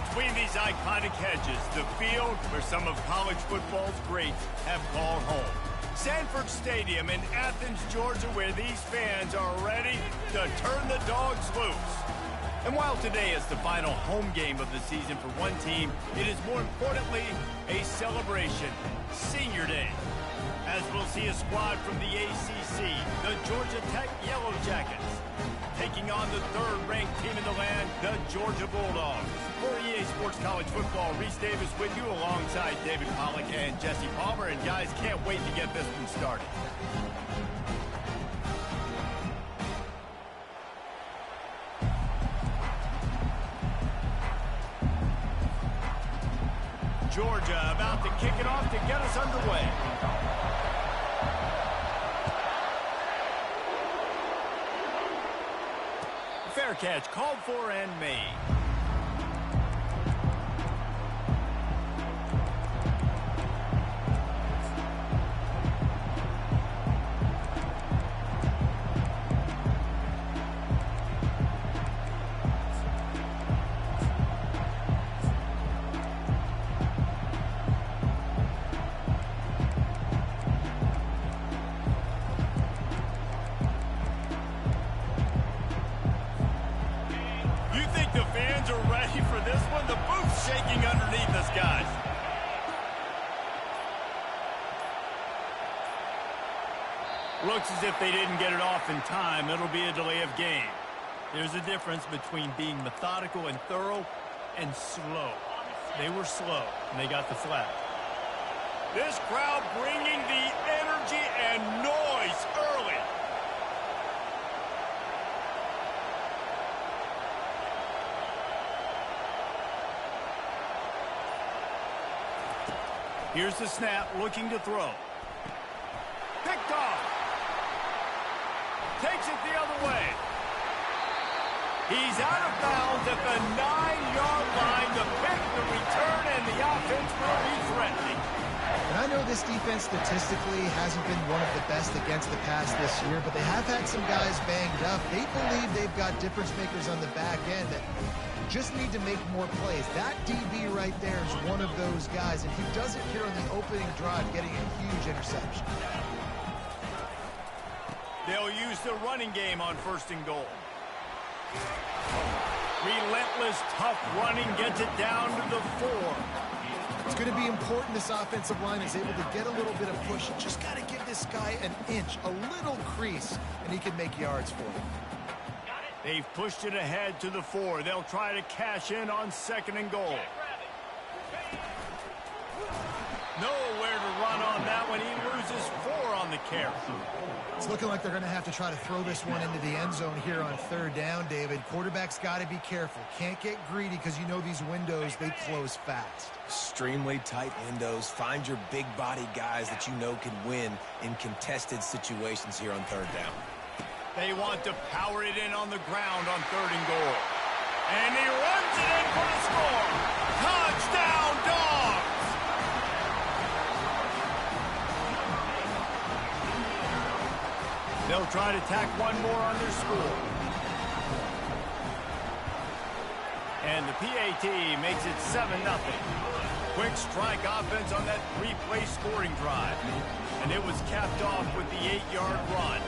Between these iconic hedges, the field where some of college football's greats have called home. Sanford Stadium in Athens, Georgia, where these fans are ready to turn the dogs loose. And while today is the final home game of the season for one team, it is more importantly a celebration, Senior Day. As we'll see a squad from the ACC, the Georgia Tech Yellow Jackets, taking on the third-ranked team in the land, the Georgia Bulldogs. For EA Sports College Football, Reese Davis with you alongside David Pollack and Jesse Palmer. And guys, can't wait to get this one started. Georgia about to kick it off to get us underway. Fair catch called for and made. Shaking underneath us, guys. Looks as if they didn't get it off in time. It'll be a delay of game. There's a difference between being methodical and thorough and slow. They were slow, and they got the flag. This crowd bringing the energy and noise early. Here's the snap, looking to throw. Picked off. Takes it the other way. He's out of bounds at the 9-yard line. The pick, the return, and the offense will be threatening. And I know this defense statistically hasn't been one of the best against the pass this year, but they have had some guys banged up. They believe they've got difference makers on the back end that just need to make more plays. That DB right there is one of those guys, and he does it here on the opening drive, getting a huge interception. They'll use the running game on 1st and goal. Relentless, tough running gets it down to the 4. It's going to be important this offensive line is able to get a little bit of push. You just got to give this guy an inch, a little crease, and he can make yards for you. They've pushed it ahead to the 4. They'll try to cash in on 2nd and goal. Nowhere to run on that one. He loses 4 on the carry. It's looking like they're going to have to try to throw this one into the end zone here on 3rd down, David. Quarterback's got to be careful. Can't get greedy because you know these windows, they close fast. Extremely tight windows. Find your big body guys that you know can win in contested situations here on 3rd down. They want to power it in on the ground on 3rd and goal. And he runs it in for the score. Touchdown, Dogs! They'll try to tack one more on their score. And the PAT makes it 7-0. Quick strike offense on that 3-play scoring drive. And it was capped off with the 8-yard run.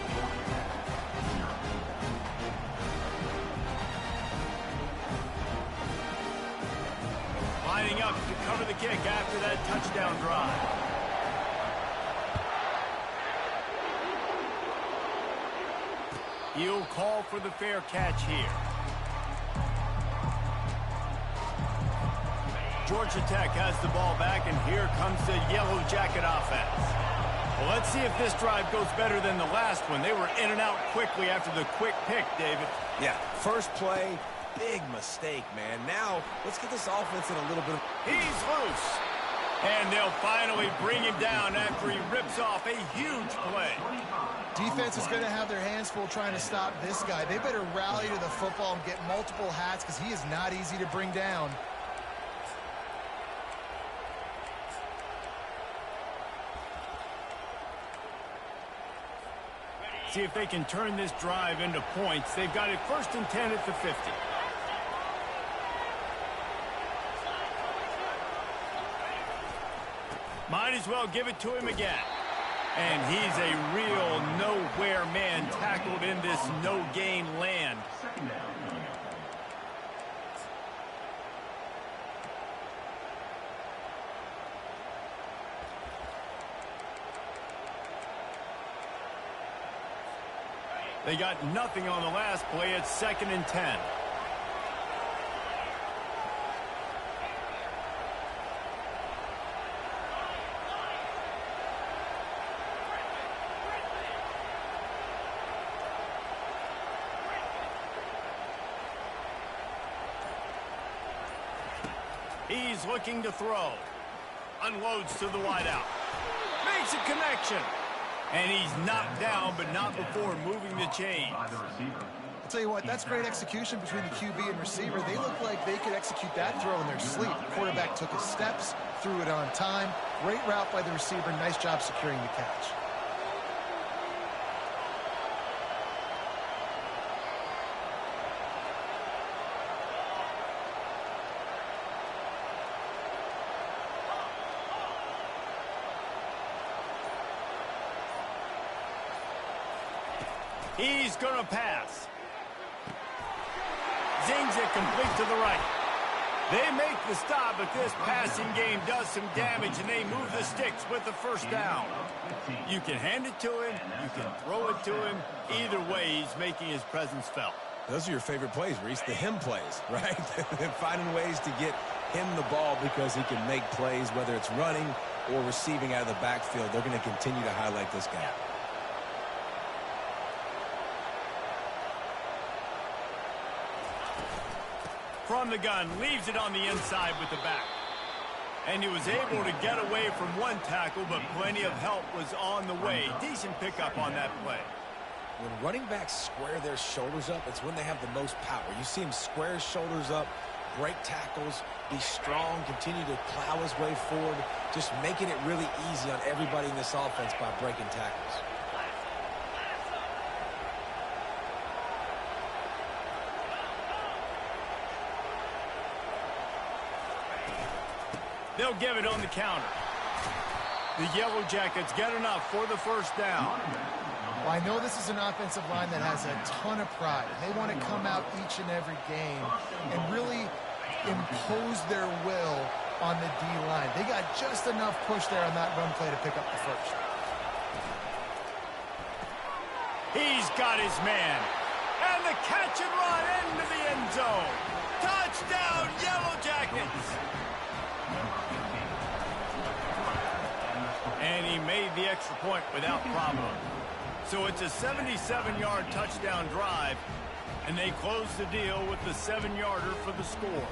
Lining up to cover the kick after that touchdown drive. He'll call for the fair catch here. Georgia Tech has the ball back, and here comes the Yellow Jacket offense. Well, let's see if this drive goes better than the last one. They were in and out quickly after the quick pick, David. Yeah, first play, big mistake, man. Now, let's get this offense in a little bit of... He's loose. And they'll finally bring him down after he rips off a huge play. Defense is going to have their hands full trying to stop this guy. They better rally to the football and get multiple hats because he is not easy to bring down. See if they can turn this drive into points. They've got it 1st and 10 at the 50. as well give it to him again. And he's a real nowhere man tackled in this no-gain land. They got nothing on the last play. It's 2nd and 10. He's looking to throw. Unloads to the wideout. Makes a connection. And he's knocked down, but not before moving the chains. I'll tell you what, that's great execution between the QB and receiver. They look like they could execute that throw in their sleep. The quarterback took his steps, threw it on time. Great route by the receiver. Nice job securing the catch. He's going to pass. Zings it complete to the right. They make the stop, but this passing game does some damage, and they move the sticks with the first down. You can hand it to him. You can throw it to him. Either way, he's making his presence felt. Those are your favorite plays, Reese, the him plays, right? Finding ways to get him the ball because he can make plays, whether it's running or receiving out of the backfield. They're going to continue to highlight this guy. From the gun, leaves it on the inside with the back. And he was able to get away from one tackle, but plenty of help was on the way. Decent pickup on that play. When running backs square their shoulders up, it's when they have the most power. You see him square his shoulders up, break tackles, be strong, continue to plow his way forward, just making it really easy on everybody in this offense by breaking tackles. They'll give it on the counter. The Yellow Jackets get enough for the first down. Well, I know this is an offensive line that has a ton of pride. They want to come out each and every game and really impose their will on the D-line. They got just enough push there on that run play to pick up the first. He's got his man. And the catch and run into the end zone. Touchdown, Yellow Jackets. And he made the extra point without problem. So it's a 77-yard touchdown drive, and they close the deal with the 7-yarder for the score.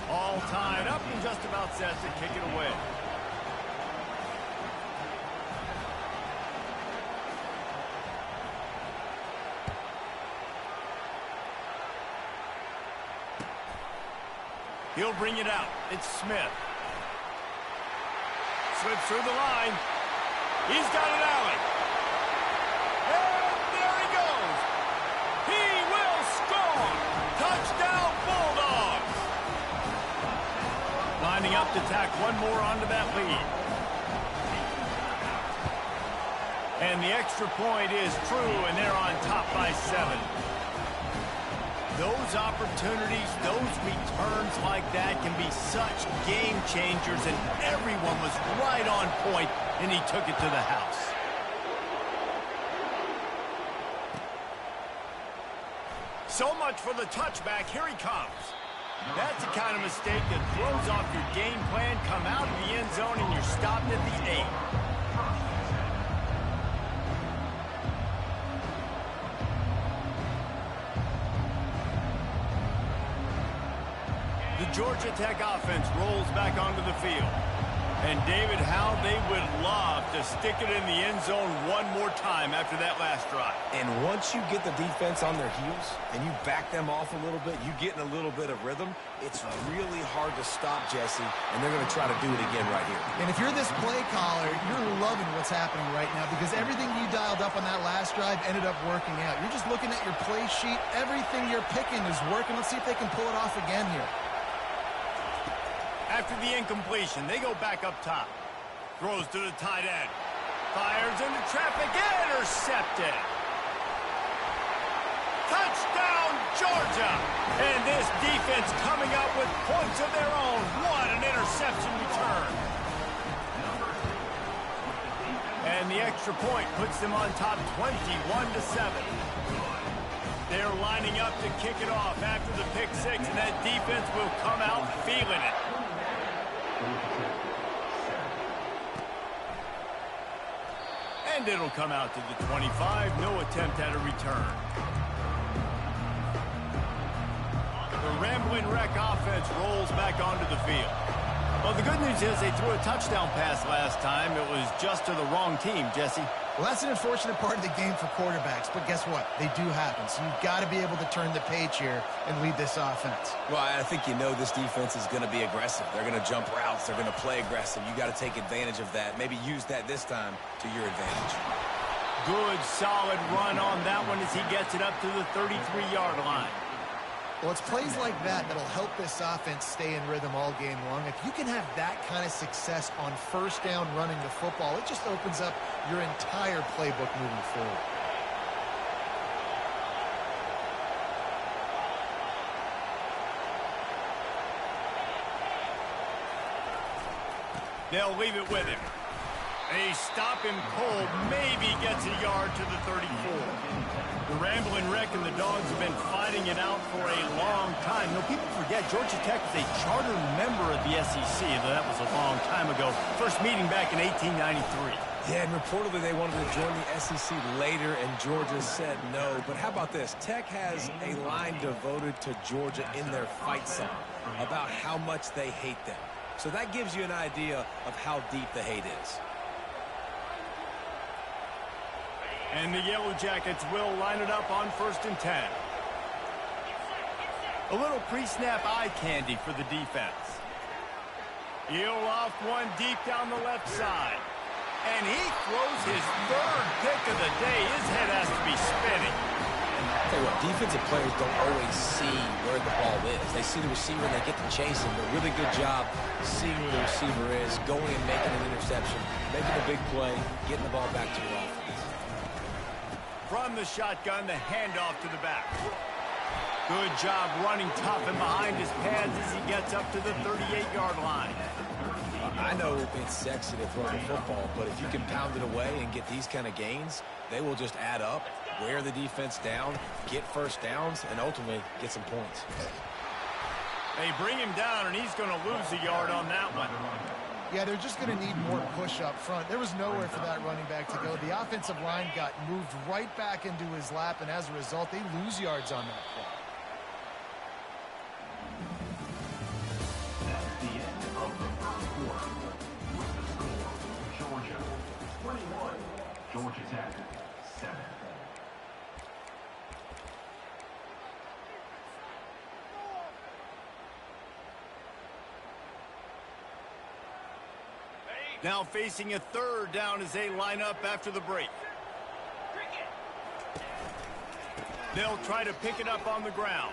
All tied up and just about set to kick it away. He'll bring it out. It's Smith. Slips through the line. He's got an alley. And there he goes. He will score. Touchdown, Bulldogs. Lining up to tack one more onto that lead. And the extra point is true, and they're on top by 7. Those opportunities, those returns like that can be such game changers, and everyone was right on point, and he took it to the house. So much for the touchback. Here he comes. That's the kind of mistake that throws off your game plan. Come out of the end zone, and you're stopped at the 8. The Georgia Tech offense rolls back onto the field. And, David, how they would love to stick it in the end zone one more time after that last drive. And once you get the defense on their heels and you back them off a little bit, you get in a little bit of rhythm, it's really hard to stop, Jesse, and they're going to try to do it again right here. And if you're this play caller, you're loving what's happening right now because everything you dialed up on that last drive ended up working out. You're just looking at your play sheet. Everything you're picking is working. Let's see if they can pull it off again here. After the incompletion, they go back up top. Throws to the tight end. Fires into traffic. Intercepted. Touchdown, Georgia! And this defense coming up with points of their own. What an interception return. And the extra point puts them on top 21-7. They're lining up to kick it off after the pick six, and that defense will come out feeling it. And it'll come out to the 25. No attempt at a return. The Rambling Wreck offense rolls back onto the field. Well, the good news is they threw a touchdown pass last time. It was just to the wrong team, Jesse. Well, that's an unfortunate part of the game for quarterbacks, but guess what? They do happen, so you've got to be able to turn the page here and lead this offense. Well, I think you know this defense is going to be aggressive. They're going to jump routes. They're going to play aggressive. You got to take advantage of that. Maybe use that this time to your advantage. Good, solid run on that one as he gets it up to the 33-yard line. Well, it's plays like that that'll help this offense stay in rhythm all game long. If you can have that kind of success on first down running the football, it just opens up your entire playbook moving forward. They'll leave it with him. They stop him cold, maybe gets a yard to the 34. The Rambling Wreck and the Dogs have been fighting it out for a long time. You know, people forget Georgia Tech is a charter member of the SEC. That was a long time ago. First meeting back in 1893. Yeah, and reportedly they wanted to join the SEC later, and Georgia said no. But how about this? Tech has a line devoted to Georgia in their fight song about how much they hate them. So that gives you an idea of how deep the hate is. And the Yellow Jackets will line it up on 1st and 10. A little pre-snap eye candy for the defense. He'll off one deep down the left side. And he throws his third pick of the day. His head has to be spinning. Tell you what, defensive players don't always see where the ball is. They see the receiver and they get to chase him. But really good job seeing where the receiver is, going and making an interception, making a big play, getting the ball back to your offense. From the shotgun, the handoff to the back. Good job running tough and behind his pads as he gets up to the 38-yard line. I know it's sexy to throw the football, but if you can pound it away and get these kind of gains, they will just add up, wear the defense down, get first downs, and ultimately get some points. They bring him down, and he's going to lose a yard on that one. Yeah, they're just going to need more push up front. There was nowhere for that running back to go. The offensive line got moved right back into his lap, and as a result, they lose yards on that play. That's the end of the first quarter. With the score, Georgia 21, Georgia Tech 7. Now facing a 3rd down as they line up after the break. They'll try to pick it up on the ground.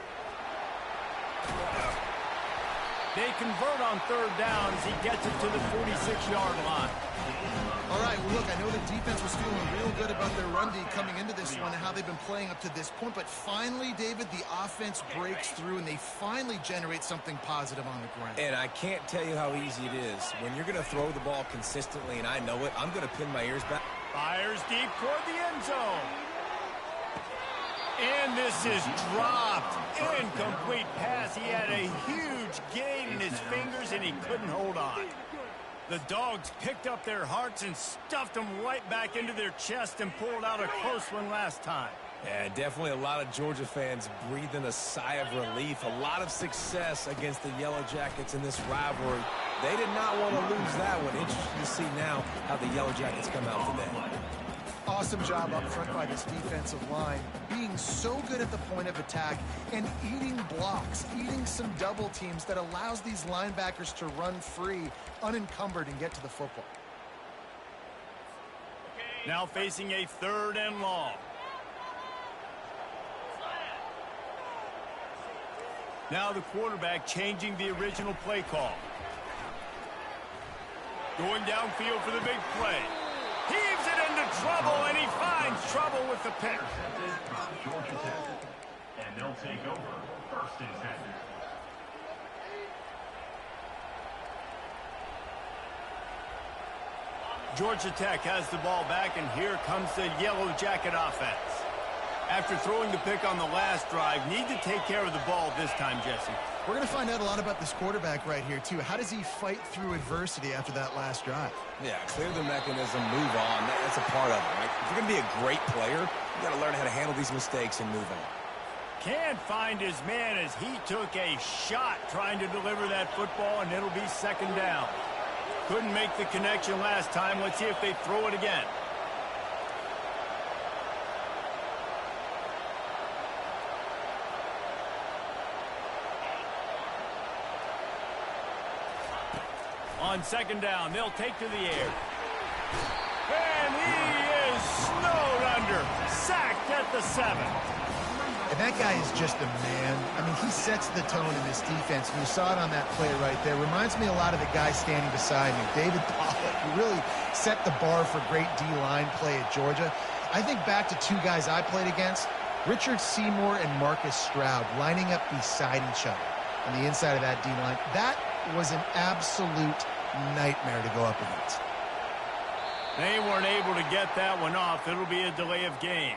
They convert on 3rd down as he gets it to the 46-yard line. All right, well, look, I know the defense was feeling real good about their run D coming into this one and how they've been playing up to this point, but finally, David, the offense breaks through and they finally generate something positive on the ground. And I can't tell you how easy it is. When you're going to throw the ball consistently, and I know it, I'm going to pin my ears back. Fires deep toward the end zone. And this is dropped. Incomplete pass. He had a huge gain in his fingers, and he couldn't hold on. The Dogs picked up their hearts and stuffed them right back into their chest and pulled out a close one last time. Yeah, definitely a lot of Georgia fans breathing a sigh of relief. A lot of success against the Yellow Jackets in this rivalry. They did not want to lose that one. Interesting to see now how the Yellow Jackets come out today. Awesome job up front by this defensive line, being so good at the point of attack and eating blocks, eating some double teams that allows these linebackers to run free, unencumbered, and get to the football. Now facing a 3rd and long. Now the quarterback changing the original play call. Going downfield for the big play. Heaves it into trouble, and he finds trouble with the pick. Georgia Tech. And they'll take over 1st and 10. Georgia Tech has the ball back, and here comes the Yellow Jacket offense. After throwing the pick on the last drive, need to take care of the ball this time, Jesse. We're going to find out a lot about this quarterback right here, too. How does he fight through adversity after that last drive? Yeah, clear the mechanism, move on. That's a part of it, right? If you're going to be a great player, you got to learn how to handle these mistakes and move on. Can't find his man as he took a shot trying to deliver that football, and it'll be 2nd down. Couldn't make the connection last time. Let's see if they throw it again. On 2nd down, they'll take to the air. And he is snowed under. Sacked at the 7. And that guy is just a man. I mean, he sets the tone in this defense. And you saw it on that play right there. Reminds me a lot of the guy standing beside me, David Pollock, who really set the bar for great D-line play at Georgia. I think back to 2 guys I played against, Richard Seymour and Marcus Stroud, lining up beside each other on the inside of that D-line. That was an absolute nightmare to go up against. They weren't able to get that one off. It'll be a delay of game.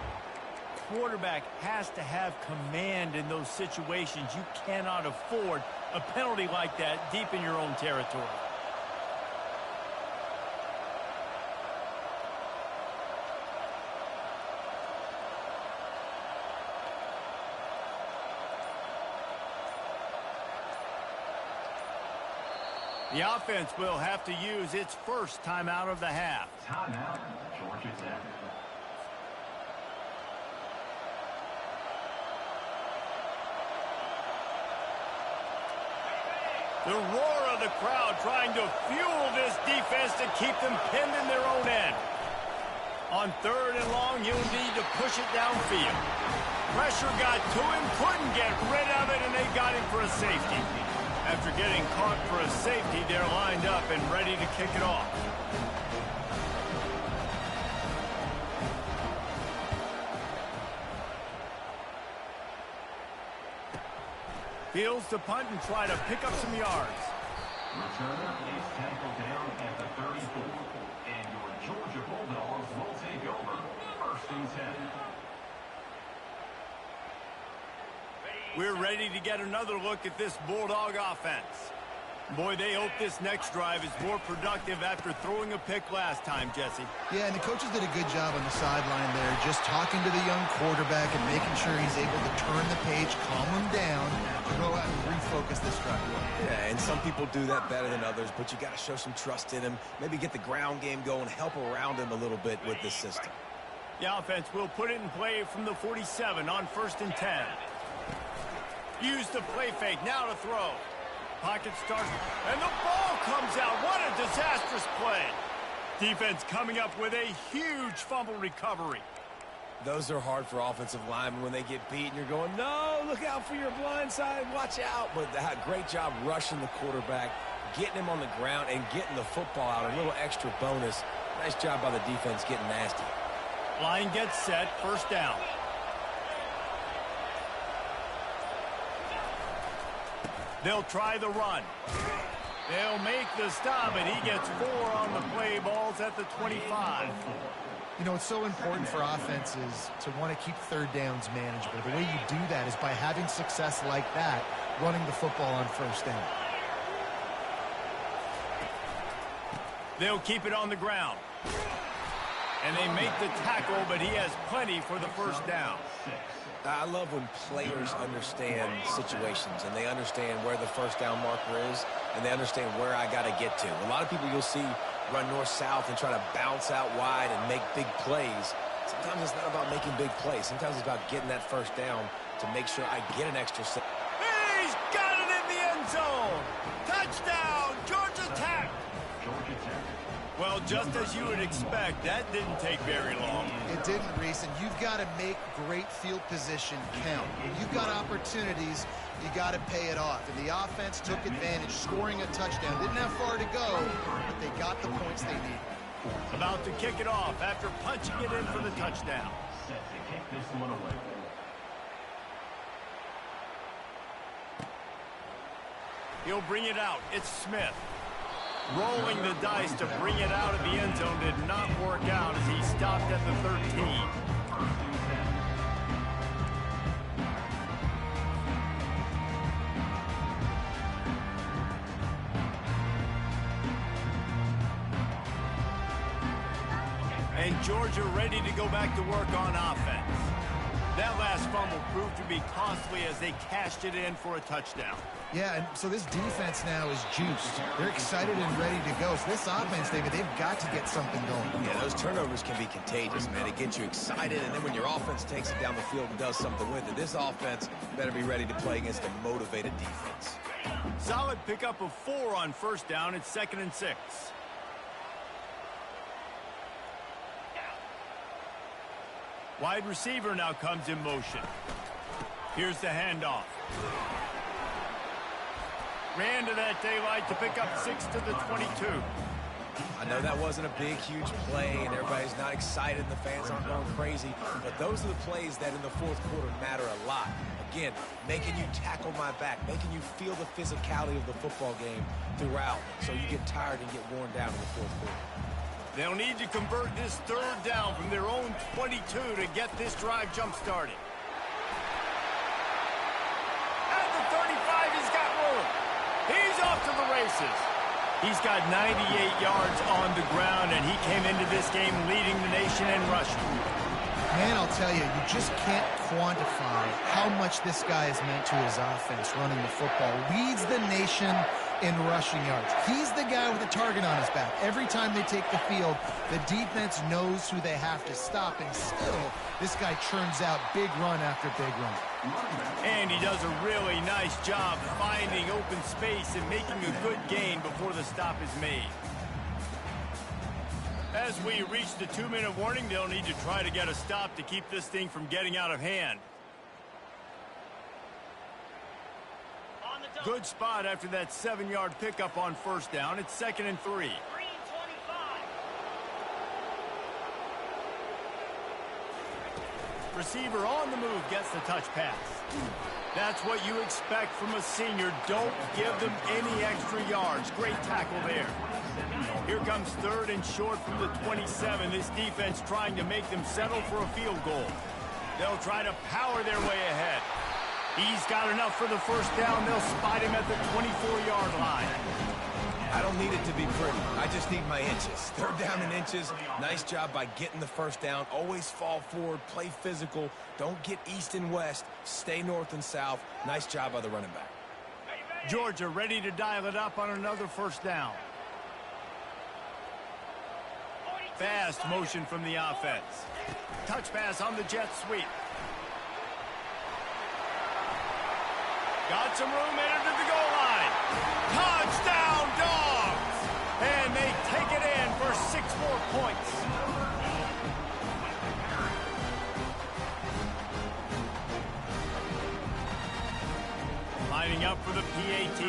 Quarterback has to have command in those situations. You cannot afford a penalty like that deep in your own territory. The offense will have to use its first timeout of the half. Timeout, Georgia Tech. The roar of the crowd trying to fuel this defense to keep them pinned in their own end. On 3rd and long, he'll need to push it downfield. Pressure got to him, couldn't get rid of it, and they got him for a safety. After getting caught for a safety, they're lined up and ready to kick it off. Fields to punt and try to pick up some yards. Returner is tackled down at the 34. And your Georgia Bulldogs will take over 1st and 10. We're ready to get another look at this Bulldog offense. Boy, they hope this next drive is more productive after throwing a pick last time, Jesse. Yeah, and the coaches did a good job on the sideline there, just talking to the young quarterback and making sure he's able to turn the page, calm him down, to go out and refocus this drive. Yeah, and some people do that better than others, but you got to show some trust in him, maybe get the ground game going, help around him a little bit with this system. The offense will put it in play from the 47 on 1st and 10. Use the play fake, now to throw. Pocket starts, and the ball comes out. What a disastrous play. Defense coming up with a huge fumble recovery. Those are hard for offensive linemen when they get beat, and you're going, no, look out for your blind side, watch out. But great job rushing the quarterback, getting him on the ground, and getting the football out. A little extra bonus. Nice job by the defense getting nasty. Line gets set, 1st down. They'll try the run. They'll make the stop, and he gets 4 on the play. Balls at the 25. You know, it's so important for offenses to want to keep 3rd downs manageable. The way you do that is by having success like that, running the football on 1st down. They'll keep it on the ground. And they make the tackle, but he has plenty for the 1st down. I love when players understand situations and they understand where the 1st down marker is and they understand where I got to get to. A lot of people you'll see run north-south and try to bounce out wide and make big plays. Sometimes it's not about making big plays. Sometimes it's about getting that 1st down to make sure I get an extra set. He's got it in the end zone. Touchdown, Georgia Tech. Georgia Tech. Well, just as you would expect, that didn't take very long. It didn't, Reese, and you've got to make great field position count. When you've got opportunities, you got to pay it off. And the offense took advantage, scoring a touchdown. Didn't have far to go, but they got the points they needed. About to kick it off after punching it in for the touchdown. Set to kick this one away. He'll bring it out. It's Smith. Rolling the dice to bring it out of the end zone did not work out as he stopped at the 13. And Georgia ready to go back to work on offense. That last fumble proved to be costly as they cashed it in for a touchdown. Yeah, and so this defense now is juiced. They're excited and ready to go. So this offense, David, they've got to get something going. Yeah, those turnovers can be contagious, man. It gets you excited, and then when your offense takes it down the field and does something with it, this offense better be ready to play against a motivated defense. Solid pickup of 4 on first down. It's 2nd and 6. Wide receiver now comes in motion. Here's the handoff. Ran to that daylight to pick up 6 to the 22. I know that wasn't a big, huge play, and everybody's not excited, and the fans aren't going crazy, but those are the plays that in the fourth quarter matter a lot. Again, making you tackle my back, making you feel the physicality of the football game throughout, so you get tired and get worn down in the fourth quarter. They'll need to convert this 3rd down from their own 22 to get this drive jump-started. At the 35, he's got room. He's off to the races. He's got 98 yards on the ground, and he came into this game leading the nation in rushing. Man, I'll tell you, you just can't quantify how much this guy has meant to his offense running the football. Leads the nation in rushing yards. He's the guy with a target on his back. Every time they take the field, the defense knows who they have to stop, and still, this guy churns out big run after big run. And he does a really nice job finding open space and making a good gain before the stop is made. As we reach the 2-minute warning, they'll need to try to get a stop to keep this thing from getting out of hand. Good spot after that 7-yard pickup on first down. It's 2nd and 3. Receiver on the move gets the touch pass. That's what you expect from a senior. Don't give them any extra yards. Great tackle there. Here comes 3rd and short from the 27. This defense trying to make them settle for a field goal. They'll try to power their way ahead. He's got enough for the first down. They'll spot him at the 24-yard line. I don't need it to be pretty. I just need my inches. 3rd down in inches. Nice job by getting the first down. Always fall forward, play physical. Don't get east and west. Stay north and south. Nice job by the running back. Georgia ready to dial it up on another first down. Fast motion from the offense. Touch pass on the jet sweep. Got some room headed to the goal line. Touchdown, Dogs! And they take it in for 6 more points. Lining up for the PAT.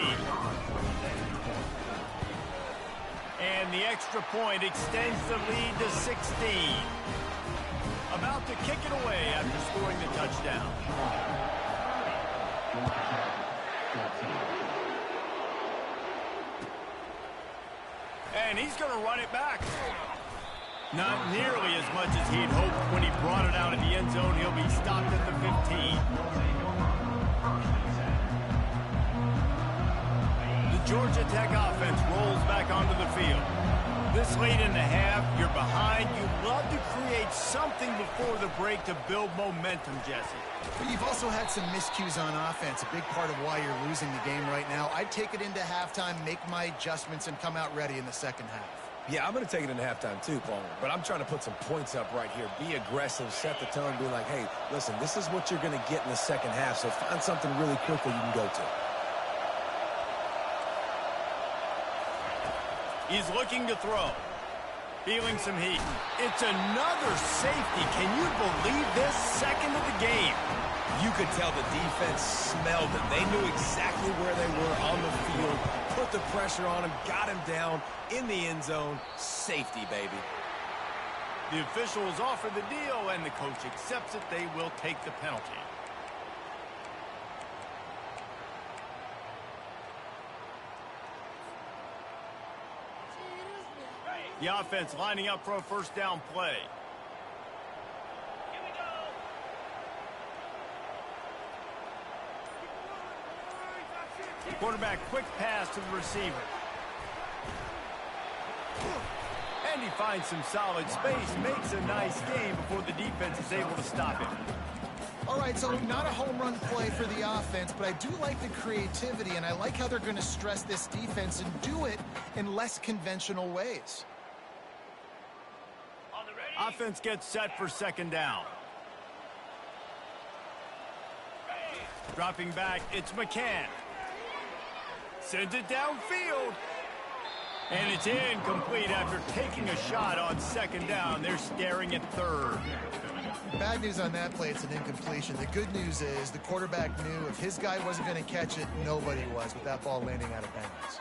And the extra point extends the lead to 16. About to kick it away after scoring the touchdown. And he's going to run it back. Not nearly as much as he'd hoped when he brought it out of the end zone. He'll be stopped at the 15. The Georgia Tech offense rolls back onto the field. This late in the half, you're behind. You love to create something before the break to build momentum, Jesse. But you've also had some miscues on offense, a big part of why you're losing the game right now. I'd take it into halftime, make my adjustments, and come out ready in the second half. Yeah, I'm going to take it into halftime too, Paul. But I'm trying to put some points up right here. Be aggressive, set the tone, be like, hey, listen, this is what you're going to get in the second half, so find something really quickly you can go to. He's looking to throw. Feeling some heat. It's another safety. Can you believe this? Second of the game. You could tell the defense smelled it. They knew exactly where they were on the field, put the pressure on him, got him down in the end zone. Safety, baby. The officials offer the deal, and the coach accepts it. They will take the penalty. The offense lining up for a first down play. Quarterback quick pass to the receiver. And he finds some solid space, makes a nice gain before the defense is able to stop him. All right, so not a home run play for the offense, but I do like the creativity, and I like how they're going to stress this defense and do it in less conventional ways. Offense gets set for second down. Dropping back, it's McCann. Sends it downfield. And it's incomplete after taking a shot on second down. They're staring at third. Bad news on that play, it's an incompletion. The good news is the quarterback knew if his guy wasn't going to catch it, nobody was with that ball landing out of bounds.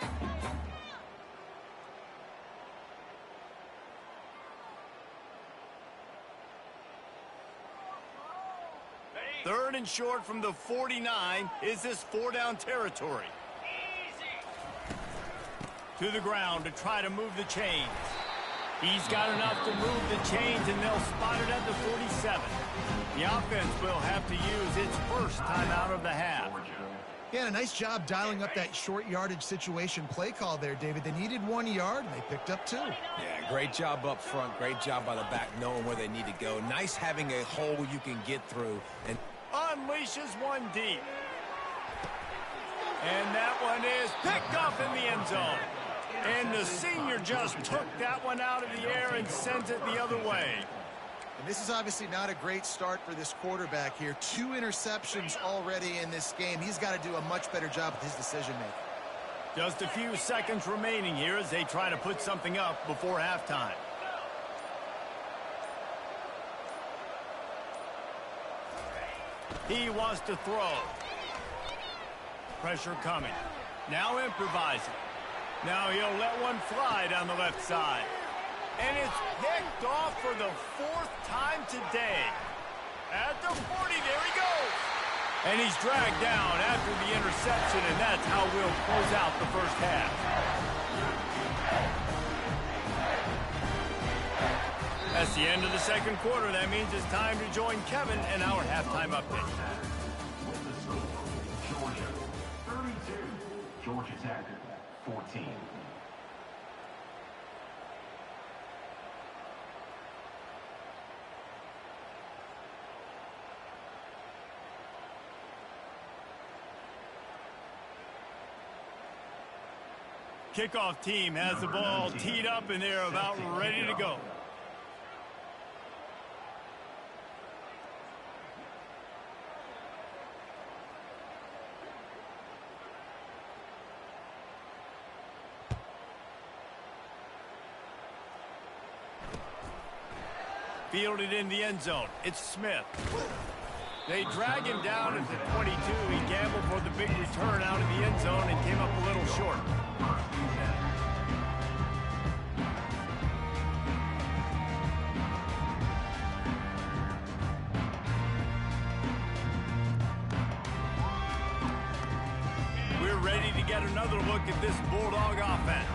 Third and short from the 49. Is this four-down territory? To the ground to try to move the chains. He's got enough to move the chains, and they'll spot it at the 47. The offense will have to use its first timeout of the half. Yeah, a nice job dialing up that short yardage situation play call there, David. They needed 1 yard, and they picked up 2. Yeah, great job up front. Great job by the back knowing where they need to go. Nice having a hole you can get through. And unleashes one deep. And that one is picked off in the end zone. And the senior just took that one out of the air and sends it the other way. And this is obviously not a great start for this quarterback here. 2 interceptions already in this game. He's got to do a much better job with his decision-making. Just a few seconds remaining here as they try to put something up before halftime. He wants to throw. Pressure coming. Now improvising. Now he'll let one fly down the left side. And it's picked off for the 4th time today. At the 40, there he goes. And he's dragged down after the interception, and that's how we'll close out the first half. That's the end of the second quarter. That means it's time to join Kevin in our halftime update. With the score, Georgia 32, Georgia Tech 14. Kickoff team has the ball teed up, and they're about ready to go. Fielded in the end zone. It's Smith. They drag him down at the 22. He gambled for the big return out of the end zone and came up a little short. We're ready to get another look at this Bulldog offense.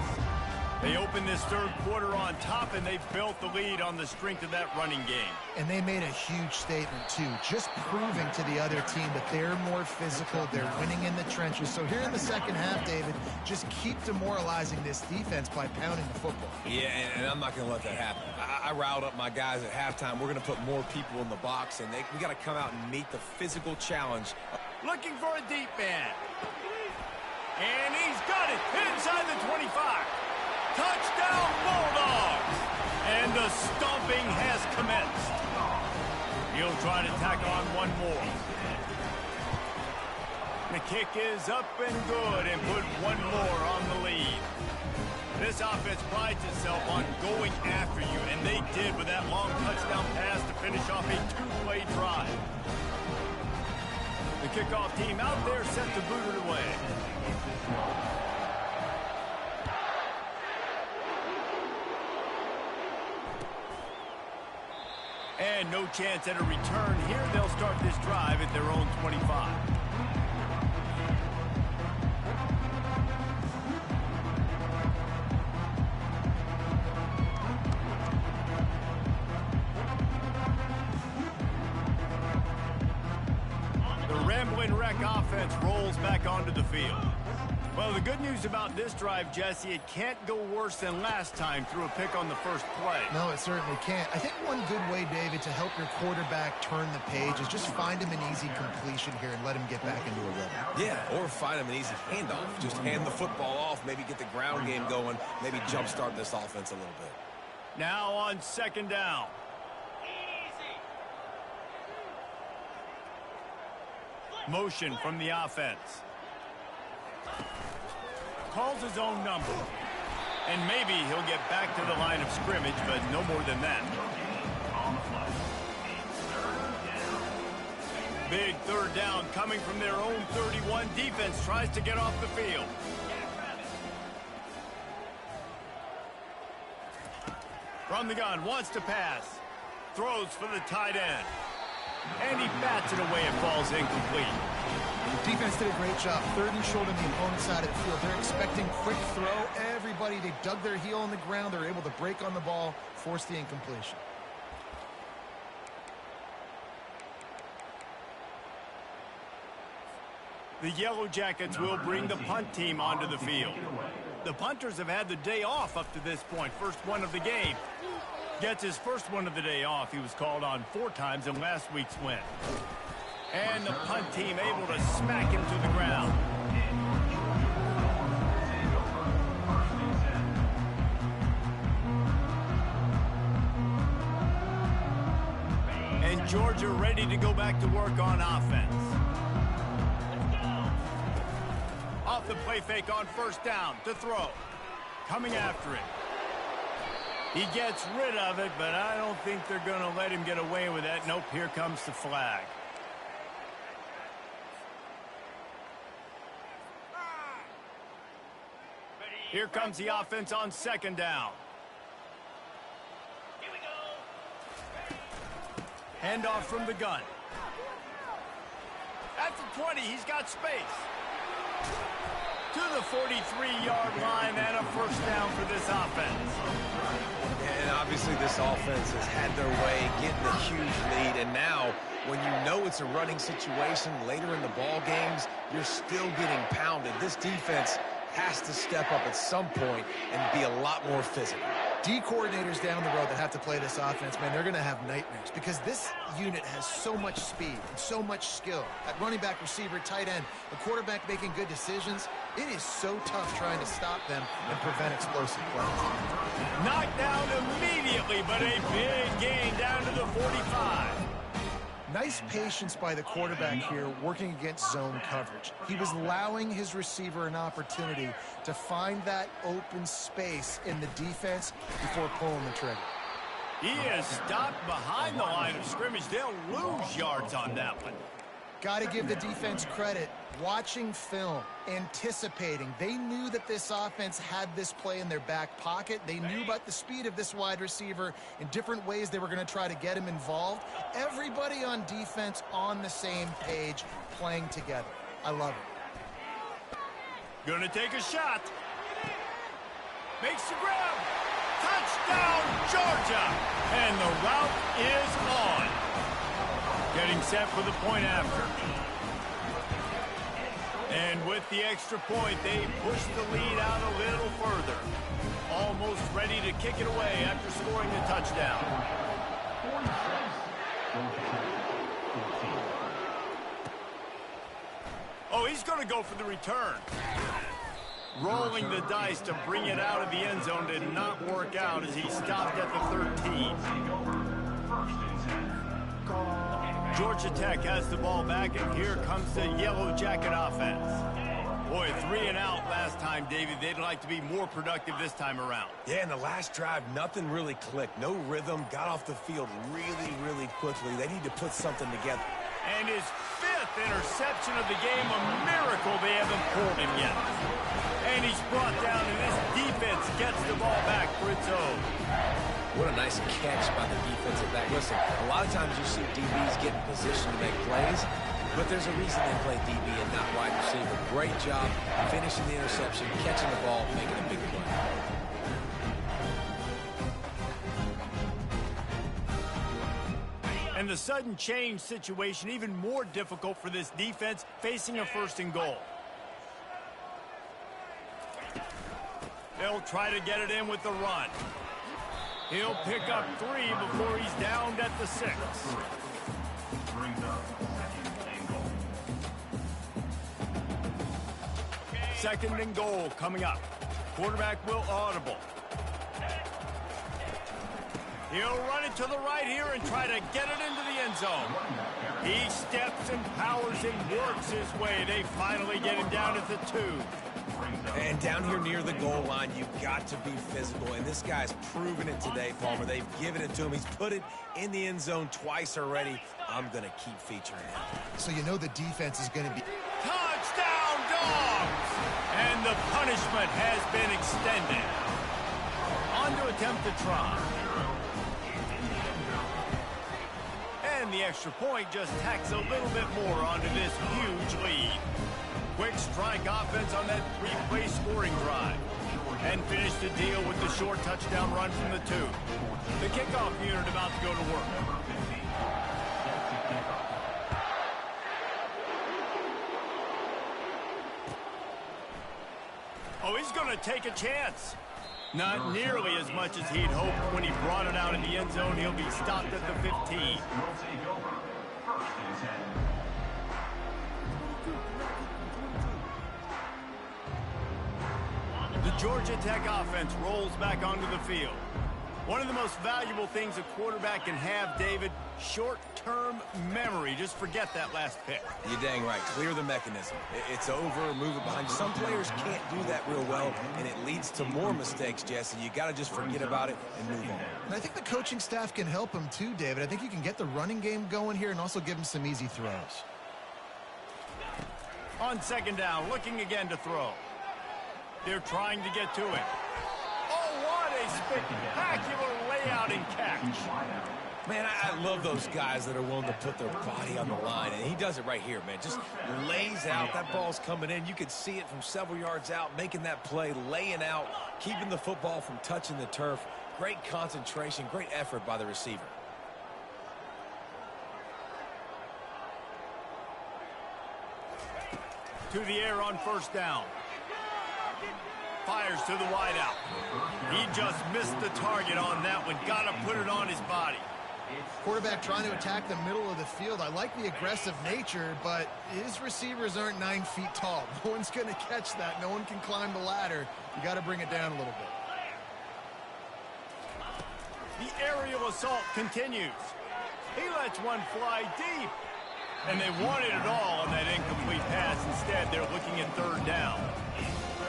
They opened this third quarter on top, and they built the lead on the strength of that running game. And they made a huge statement, too, just proving to the other team that they're more physical, they're winning in the trenches. So here in the second half, David, just keep demoralizing this defense by pounding the football. yeah, and I'm not going to let that happen. I riled up my guys at halftime. We're going to put more people in the box, and we got to come out and meet the physical challenge. Looking for a deep man. And he's got it. Hit inside the 25. Touchdown, Bulldogs! And the stomping has commenced. He'll try to tack on one more. The kick is up and good, and put one more on the lead. This offense prides itself on going after you, and they did with that long touchdown pass to finish off a two-play drive. The kickoff team out there set to boot it away. And no chance at a return here. They'll start this drive at their own 25. Offense rolls back onto the field. Well, the good news about this drive, Jesse, it can't go worse than last time through a pick on the first play. No, it certainly can't. I think one good way, David, to help your quarterback turn the page is just find him an easy completion here and let him get back into a rhythm. Yeah, or find him an easy handoff. Just hand the football off, maybe get the ground game going, maybe jumpstart this offense a little bit. Now on second down. Motion from the offense. Calls his own number. And maybe he'll get back to the line of scrimmage, but no more than that. Big third down coming from their own 31. Defense tries to get off the field. From the gun, wants to pass. Throws for the tight end. And he bats it away. It falls incomplete. Defense did a great job. Third and short on the opponent's side of the field. They're expecting quick throw. Everybody, they dug their heel on the ground. They're able to break on the ball, force the incompletion. The Yellow Jackets will bring the punt team onto the field. The punters have had the day off up to this point. First one of the game. Gets his first one of the day off. He was called on 4 times in last week's win. And the punt team able to smack him to the ground. And Georgia ready to go back to work on offense. Off the play fake on first down to throw. Coming after it. He gets rid of it, but I don't think they're going to let him get away with that. Nope, here comes the flag. Here comes the offense on second down. Handoff from the gun. At the 20, he's got space. To the 43-yard line and a first down for this offense. And obviously this offense has had their way, getting a huge lead. And now, when you know it's a running situation later in the ball games, you're still getting pounded. This defense has to step up at some point and be a lot more physical. D coordinators down the road that have to play this offense, man, they're going to have nightmares because this unit has so much speed and so much skill. At running back, receiver, tight end, the quarterback making good decisions. It is so tough trying to stop them and prevent explosive plays. Knocked down immediately, but a big gain down to the 45. Nice patience by the quarterback here working against zone coverage. He was allowing his receiver an opportunity to find that open space in the defense before pulling the trigger. He is stopped behind the line of scrimmage. They'll lose yards on that one. Got to give the defense credit. Watching film, anticipating. They knew that this offense had this play in their back pocket. They knew about the speed of this wide receiver in different ways they were going to try to get him involved. Everybody on defense on the same page, playing together. I love it. Gonna take a shot. Makes the grab. Touchdown, Georgia! And the route is on. Getting set for the point after. And with the extra point, they push the lead out a little further. Almost ready to kick it away after scoring the touchdown. Oh, he's going to go for the return. Rolling the dice to bring it out of the end zone did not work out as he stopped at the 13. Georgia Tech has the ball back, and here comes the Yellow Jacket offense. Boy, 3 and out last time, David. They'd like to be more productive this time around. Yeah, in the last drive, nothing really clicked. No rhythm, got off the field really, really quickly. They need to put something together. And his 5th interception of the game, a miracle they haven't pulled him yet. And he's brought down, and this defense gets the ball back for its own. What a nice catch by the defensive back. Listen, a lot of times you see DBs get in position to make plays, but there's a reason they play DB and not wide receiver. Great job finishing the interception, catching the ball, making a big play. And the sudden change situation even more difficult for this defense facing a 1st and goal. They'll try to get it in with the run. He'll pick up 3 before he's downed at the 6. Brings up 2nd and goal. 2nd and goal coming up. Quarterback will audible. He'll run it to the right here and try to get it into the end zone. He steps and powers and works his way. They finally get him down at the 2. And down here near the goal line, you've got to be physical. And this guy's proven it today, Palmer. They've given it to him. He's put it in the end zone twice already. I'm going to keep featuring him. So you know the defense is going to be... Touchdown, Dogs! And the punishment has been extended. On to attempt to try. And the extra point just tacks a little bit more onto this huge lead. Quick strike offense on that 3-play scoring drive. And finish the deal with the short touchdown run from the 2. The kickoff unit about to go to work. Oh, he's going to take a chance. Not nearly as much as he'd hoped when he brought it out in the end zone. He'll be stopped at the 15. Will take over. 1st and 10. The Georgia Tech offense rolls back onto the field. One of the most valuable things a quarterback can have, David, short-term memory. Just forget that last pick. You're dang right. Clear the mechanism. It's over, move it behind you. Some players can't do that real well, and it leads to more mistakes, Jesse. You got to just forget about it and move on. And I think the coaching staff can help him too, David. I think you can get the running game going here and also give him some easy throws. On 2nd down, looking again to throw. They're trying to get to it. Oh, what a spectacular layout and catch. Man, I love those guys that are willing to put their body on the line, and he does it right here, man. Just lays out. That ball's coming in. You could see it from several yards out, making that play, laying out, keeping the football from touching the turf. Great concentration, great effort by the receiver. To the air on 1st down. Fires to the wideout. He just missed the target on that one. Got to put it on his body. Quarterback trying to attack the middle of the field. I like the aggressive nature, but his receivers aren't 9 feet tall. No one's going to catch that. No one can climb the ladder. You got to bring it down a little bit. The aerial assault continues. He lets one fly deep. And they wanted it all on that incomplete pass. Instead, they're looking at 3rd down.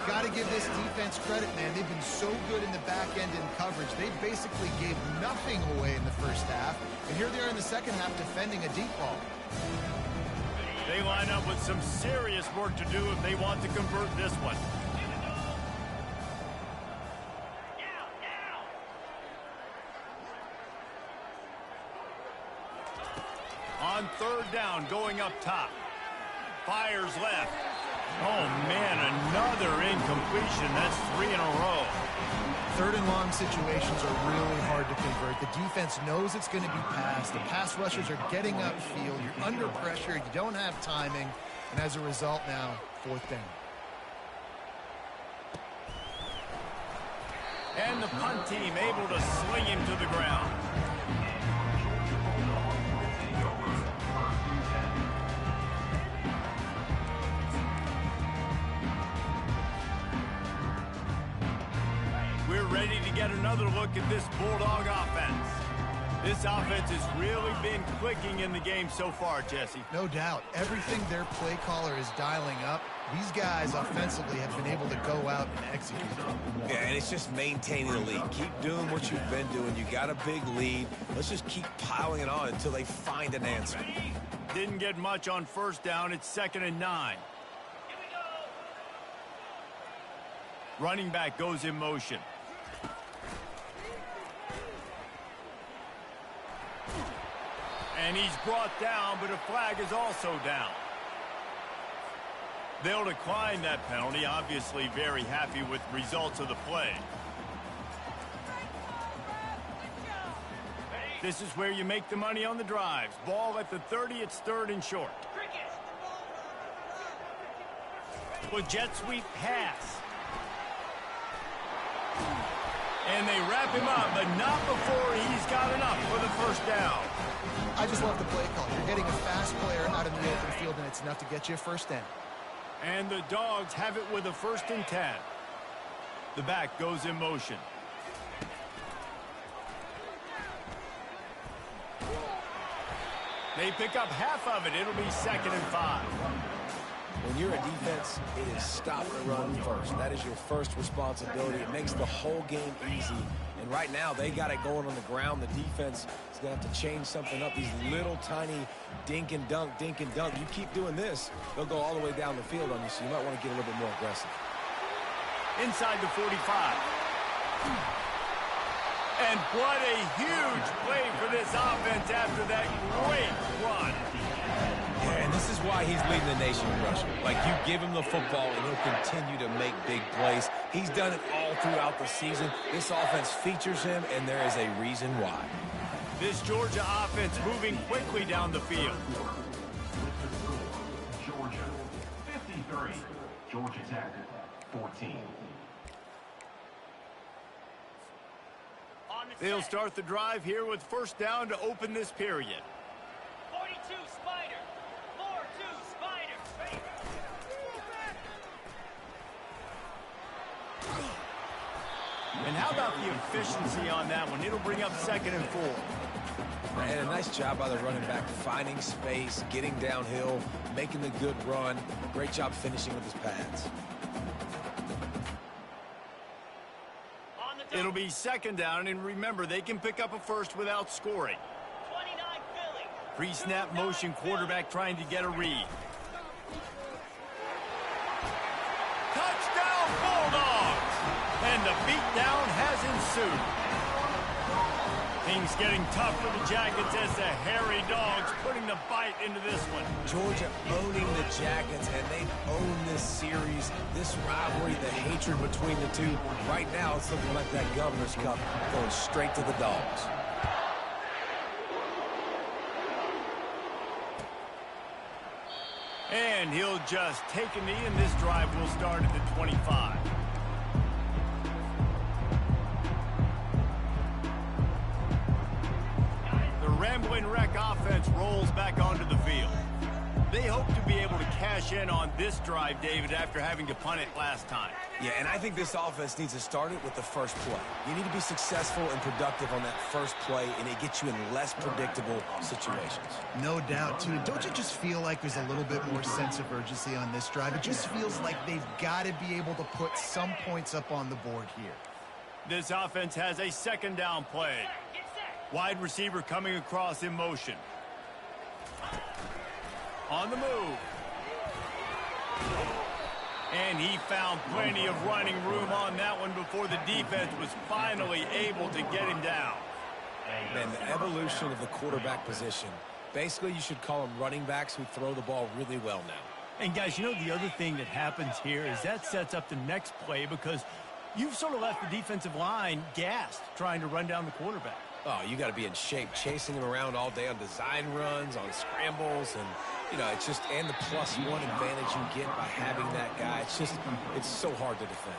Got to give this defense credit, man. They've been so good in the back end in coverage. They basically gave nothing away in the 1st half. And here they are in the 2nd half defending a deep ball. They line up with some serious work to do if they want to convert this one. On 3rd down, going up top. Fires left. Oh, man, another incompletion. That's 3 in a row. 3rd and long situations are really hard to convert. The defense knows it's going to be passed. The pass rushers are getting upfield. You're under pressure. You don't have timing. And as a result now, 4th down. And the punt team able to sling him to the ground. We're ready to get another look at this Bulldog offense. This offense has really been clicking in the game so far, Jesse. No doubt. Everything their play caller is dialing up, these guys offensively have been able to go out and execute. Yeah, and it's just maintaining the lead. Keep doing what you've been doing. You got a big lead. Let's just keep piling it on until they find an answer. Didn't get much on first down. It's 2nd and 9. Running back goes in motion. And he's brought down, but a flag is also down. They'll decline that penalty. Obviously very happy with the results of the play. This is where you make the money on the drives. Ball at the 30, it's 3rd and short. With jet sweep pass. And they wrap him up, but not before he's got enough for the first down. I just love the play call. You're getting a fast player out in the open field, and it's enough to get you a first down. And the Dogs have it with a 1st and 10. The back goes in motion. They pick up half of it. It'll be 2nd and 5. When you're a defense, it is stop the run first. That is your first responsibility. It makes the whole game easy. And right now, they got it going on the ground. The defense is going to have to change something up. These little tiny dink and dunk, dink and dunk. You keep doing this, they'll go all the way down the field on you, so you might want to get a little bit more aggressive. Inside the 45. And what a huge play for this offense after that great run. Yeah, and this is why he's leading the nation in rushing. Like, you give him the football, and he'll continue to make big plays. He's done it all throughout the season. This offense features him, and there is a reason why. This Georgia offense moving quickly down the field. Georgia 53. Georgia Tech 14. They'll start the drive here with first down to open this period. 42 Spider. 4-2 Spider. And how about the efficiency on that one? It'll bring up 2nd and 4. And a nice job by the running back, finding space, getting downhill, making the good run. Great job finishing with his pads. It'll be 2nd down, and remember, they can pick up a first without scoring. 29 Philly. Pre-snap motion quarterback trying to get a read. Touchdown, Bulldogs! And the beatdown has ensued. Things getting tough for the Jackets as the hairy Dogs putting the bite into this one. Georgia owning the Jackets, and they've owned this series, this rivalry, the hatred between the two. Right now, it's looking like that Governor's Cup going straight to the Dogs. And he'll just take a knee, and this drive will start at the 25. Rambling Wreck offense rolls back onto the field. They hope to be able to cash in on this drive, David, after having to punt it last time. Yeah, and I think this offense needs to start it with the first play. You need to be successful and productive on that first play, and it gets you in less predictable situations. No doubt, too. Don't you just feel like there's a little bit more sense of urgency on this drive? It just feels like they've got to be able to put some points up on the board here. This offense has a 2nd down play. Wide receiver coming across in motion. On the move. And he found plenty of running room on that one before the defense was finally able to get him down. Man, the evolution of the quarterback position. Basically, you should call them running backs who throw the ball really well now. And guys, you know the other thing that happens here is that sets up the next play because you've sort of left the defensive line gassed trying to run down the quarterback. Oh, you got to be in shape, chasing him around all day on design runs, on scrambles, and, you know, it's just, and the +1 advantage you get by having that guy. It's just, it's so hard to defend.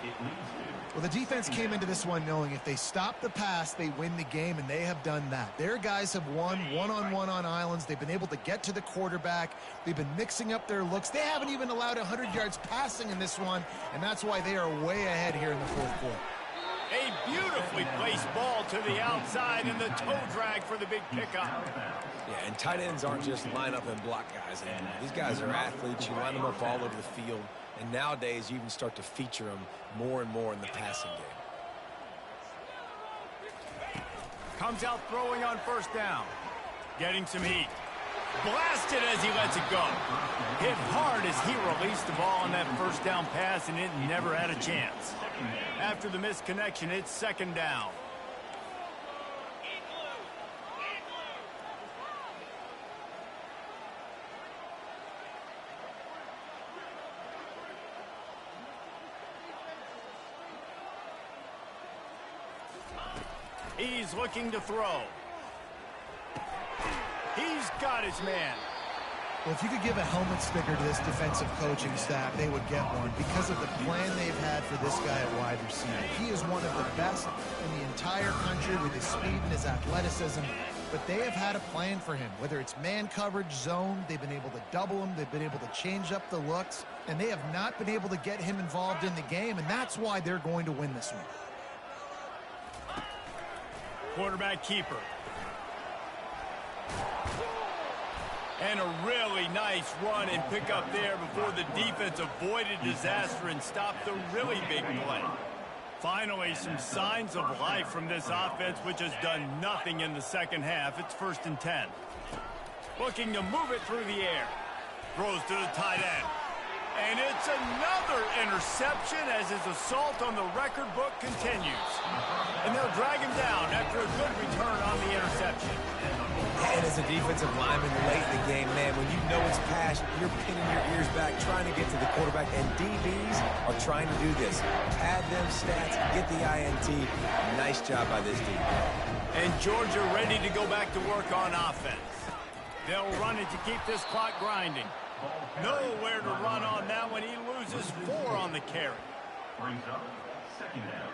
Well, the defense came into this one knowing if they stop the pass, they win the game, and they have done that. Their guys have won one-on-one on islands. They've been able to get to the quarterback. They've been mixing up their looks. They haven't even allowed 100 yards passing in this one, and that's why they are way ahead here in the 4th quarter. A beautifully placed ball to the outside and the toe drag for the big pickup. Yeah, and tight ends aren't just line up and block guys anymore. These guys are athletes. You line them up all over the field. And nowadays, you can start to feature them more and more in the passing game. Comes out throwing on first down. Getting some heat. Blasted as he lets it go. Hit hard as he released the ball on that first down pass, and it never had a chance. After the missed connection, it's second down. He's looking to throw. He's got his man. Well, if you could give a helmet sticker to this defensive coaching staff, they would get one because of the plan they've had for this guy at wide receiver. He is one of the best in the entire country with his speed and his athleticism, but they have had a plan for him. Whether it's man coverage, zone, they've been able to double him, they've been able to change up the looks, and they have not been able to get him involved in the game, and that's why they're going to win this one. Quarterback keeper. And a really nice run and pick up there before the defense avoided disaster and stopped the really big play. Finally, some signs of life from this offense, which has done nothing in the second half. It's 1st and 10. Looking to move it through the air. Throws to the tight end. And it's another interception as his assault on the record book continues. And they'll drag him down after a good return on the interception. And as a defensive lineman late in the game, man, when you know it's passed, you're pinning your ears back, trying to get to the quarterback, and DBs are trying to do this. Pad them stats, get the INT. Nice job by this defense. And Georgia ready to go back to work on offense. They'll run it to keep this clock grinding. Nowhere to run on that one. He loses 4 on the carry. Brings up second down.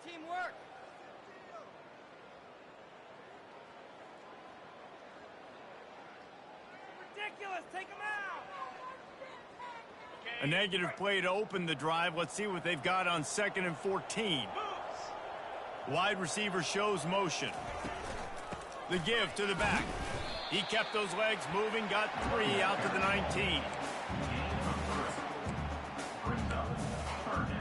Teamwork. Ridiculous. Take him out. A negative play to open the drive. Let's see what they've got on 2nd and 14. Wide receiver shows motion. The give to the back. He kept those legs moving, got 3 out to the 19. Brings up third down.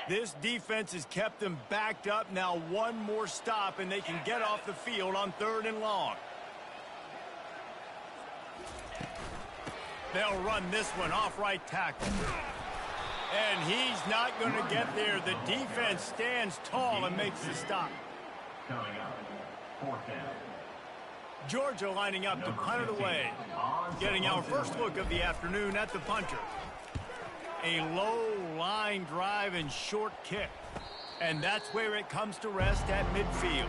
This defense has kept them backed up. Now one more stop, and they can get off the field on 3rd and long. They'll run this one off right tackle. And he's not going to get there. The defense stands tall and makes the stop. Coming up, 4th down. Georgia lining up to punt it away. Getting our first look of the afternoon at the punter. A low line drive and short kick. And that's where it comes to rest at midfield.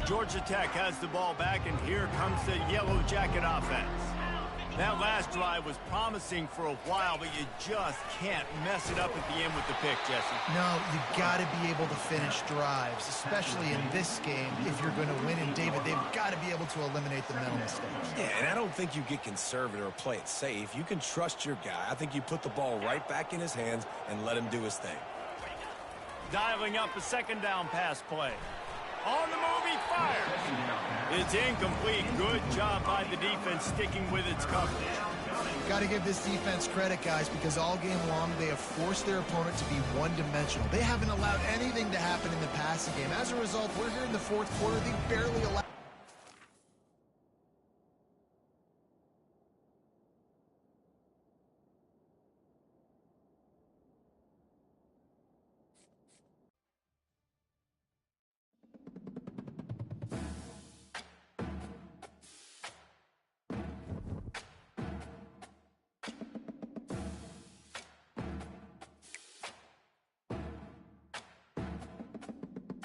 Georgia Tech has the ball back, and here comes the Yellow Jacket offense. That last drive was promising for a while, but you just can't mess it up at the end with the pick, Jesse. No, you got to be able to finish drives, especially in this game. If you're going to win, and David, they've got to be able to eliminate the mental mistakes. Yeah, and I don't think you get conservative or play it safe. You can trust your guy. I think you put the ball right back in his hands and let him do his thing. Dialing up a 2nd down pass play. On the move, he fires. It's incomplete. Good job by the defense sticking with its coverage. Got to give this defense credit, guys, because all game long they have forced their opponent to be one-dimensional. They haven't allowed anything to happen in the passing game. As a result, we're here in the 4th quarter. They barely allowed